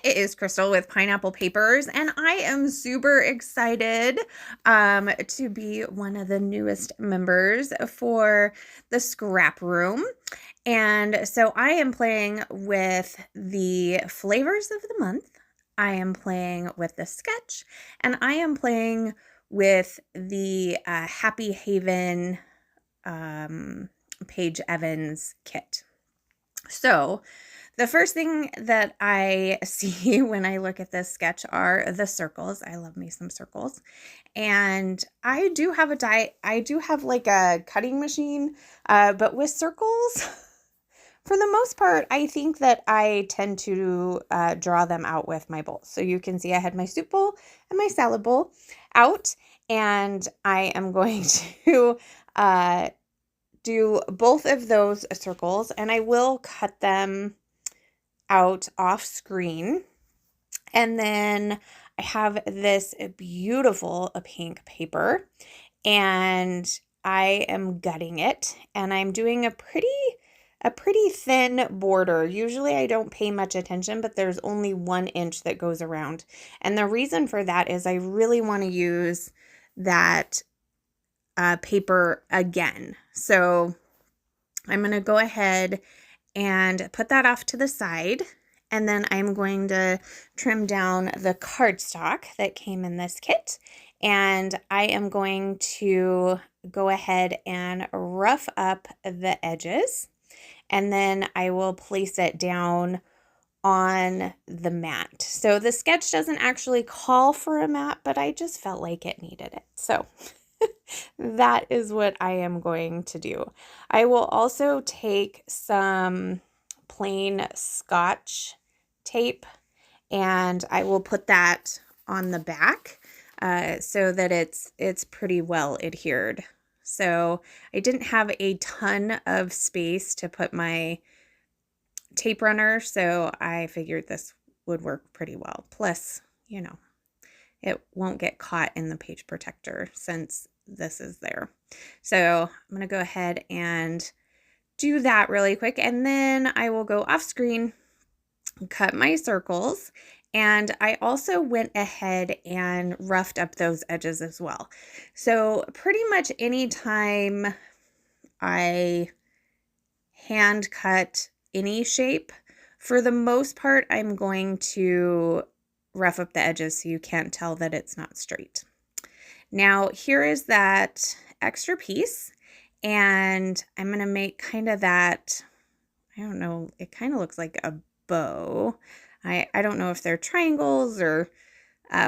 it is Crystal with Pineapple Papers, and I am super excited to be one of the newest members for the Scrap Room. And so I am playing with the flavors of the month. I am playing with the sketch, and I am playing with the Happy Haven Paige Evans kit. So the first thing that I see when I look at this sketch are the circles. I love me some circles. And I do have like a cutting machine, but with circles, for the most part, I think that I tend to draw them out with my bowls. So you can see I had my soup bowl and my salad bowl out, and I am going to do both of those circles, and I will cut them out off screen. And then I have this beautiful pink paper, and I am gutting it, and I'm doing a pretty thin border. Usually I don't pay much attention, but there's only 1 inch that goes around. And the reason for that is I really want to use that paper again. So I'm going to go ahead and put that off to the side. And then I'm going to trim down the cardstock that came in this kit. And I am going to go ahead and rough up the edges. And then I will place it down on the mat. So the sketch doesn't actually call for a mat, but I just felt like it needed it. So that is what I am going to do. I will also take some plain Scotch tape, and I will put that on the back so that it's pretty well adhered. So I didn't have a ton of space to put my tape runner, so I figured this would work pretty well. Plus, you know, it won't get caught in the page protector since this is there. So I'm going to go ahead and do that really quick, and then I will go off screen, cut my circles, and I also went ahead and roughed up those edges as well. So pretty much anytime I hand cut any shape, for the most part, I'm going to rough up the edges so you can't tell that it's not straight. Now, here is that extra piece, and I'm going to make kind of that, I don't know, it kind of looks like a bow. I don't know if they're triangles or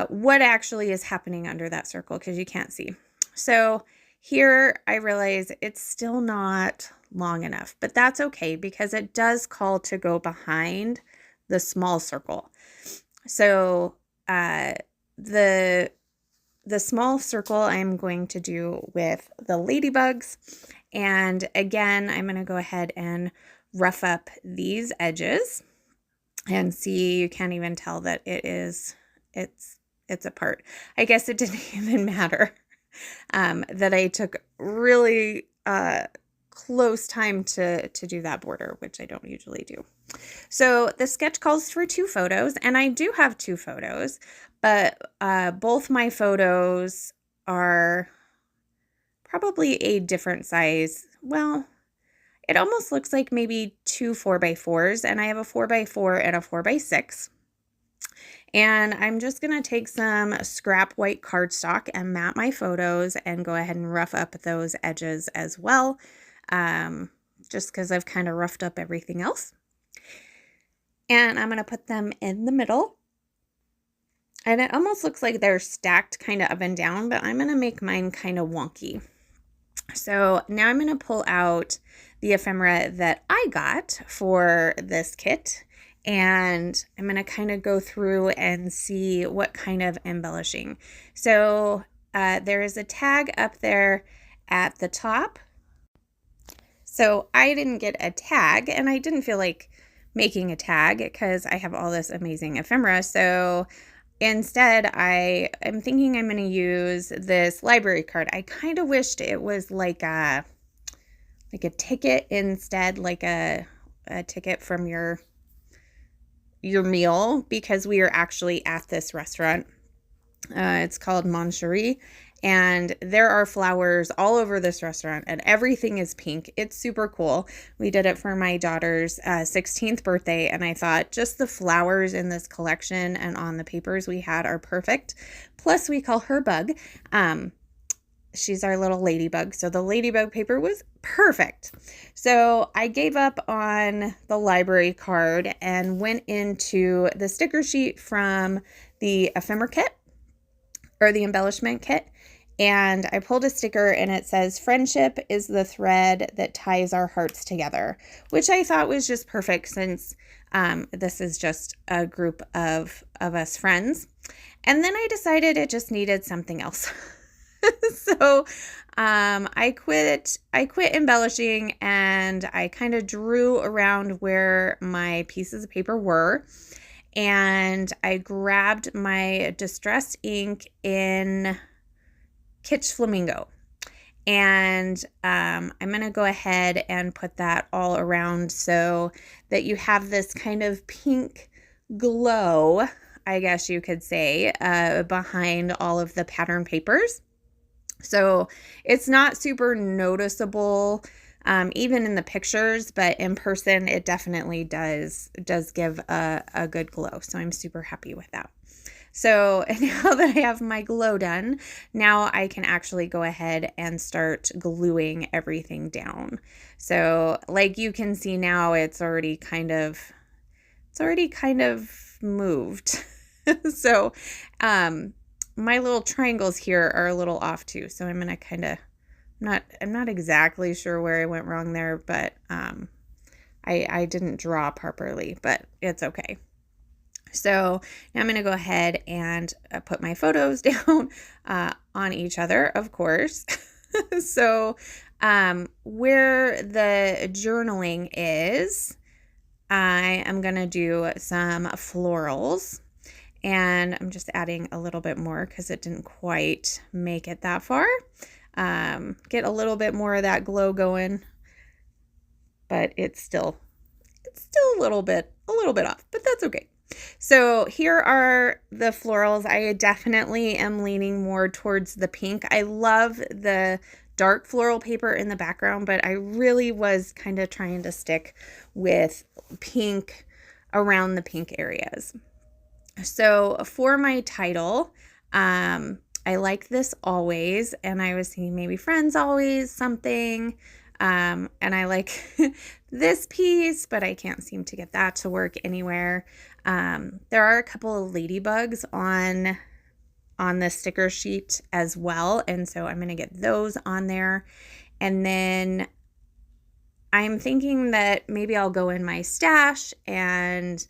what actually is happening under that circle because you can't see. So here I realize it's still not long enough, but that's okay because it does call to go behind the small circle. So the small circle I'm going to do with the ladybugs. And again, I'm going to go ahead and rough up these edges, and see, you can't even tell that it's apart. I guess it didn't even matter that I took really close time to do that border, which I don't usually do. So the sketch calls for 2 photos, and I do have 2 photos, but both my photos are probably a different size. Well, it almost looks like maybe 2 4x4s, and I have a 4x4 and a 4x6. And I'm just going to take some scrap white cardstock and mat my photos and go ahead and rough up those edges as well, just because I've kind of roughed up everything else. And I'm going to put them in the middle. And it almost looks like they're stacked kind of up and down, but I'm going to make mine kind of wonky. So now I'm going to pull out the ephemera that I got for this kit, and I'm going to kind of go through and see what kind of embellishing. So there is a tag up there at the top. So I didn't get a tag, and I didn't feel like making a tag because I have all this amazing ephemera. So instead, I am thinking I'm going to use this library card. I kind of wished it was like a ticket instead, like a ticket from your your meal because we are actually at this restaurant. It's called Moncherie, and there are flowers all over this restaurant, and everything is pink. It's super cool. We did it for my daughter's 16th birthday, and I thought just the flowers in this collection and on the papers we had are perfect. Plus, we call her Bug. She's our little ladybug, so the ladybug paper was perfect. So I gave up on the library card and went into the sticker sheet from the ephemera kit, or the embellishment kit, and I pulled a sticker and it says, "Friendship is the thread that ties our hearts together," which I thought was just perfect since this is just a group of us friends. And then I decided it just needed something else. So I quit embellishing, and I kind of drew around where my pieces of paper were, and I grabbed my distressed ink in Kitsch Flamingo, and I'm going to go ahead and put that all around so that you have this kind of pink glow, I guess you could say, behind all of the pattern papers. So it's not super noticeable, even in the pictures, but in person, it definitely does give a good glow. So I'm super happy with that. So now that I have my glow done, now I can actually go ahead and start gluing everything down. So like you can see now, it's already kind of moved. So, my little triangles here are a little off too. So I'm going to kind of, I'm not exactly sure where I went wrong there, but I didn't draw properly, but it's okay. So now I'm going to go ahead and put my photos down on each other, of course. So where the journaling is, I am going to do some florals. And I'm just adding a little bit more because it didn't quite make it that far. Get a little bit more of that glow going, but it's still a little bit off, but that's okay. So here are the florals. I definitely am leaning more towards the pink. I love the dark floral paper in the background, but I really was kind of trying to stick with pink around the pink areas. So for my title, I like this always, and I was thinking maybe friends always something, and I like this piece, but I can't seem to get that to work anywhere. There are a couple of ladybugs on the sticker sheet as well, and so I'm going to get those on there. And then I'm thinking that maybe I'll go in my stash and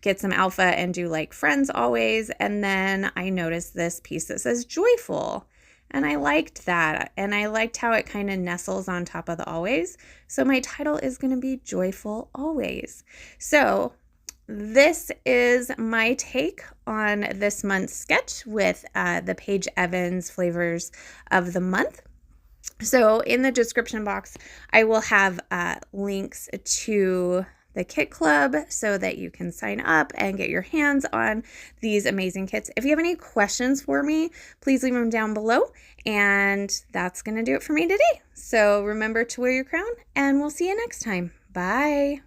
get some alpha and do like friends always. And then I noticed this piece that says joyful, and I liked that, and I liked how it kind of nestles on top of the always. So my title is going to be Joyful Always. So this is my take on this month's sketch with the Paige Evans flavors of the month. So in the description box, I will have links to the kit club so that you can sign up and get your hands on these amazing kits. If you have any questions for me, please leave them down below. And that's going to do it for me today. So remember to wear your crown, and we'll see you next time. Bye.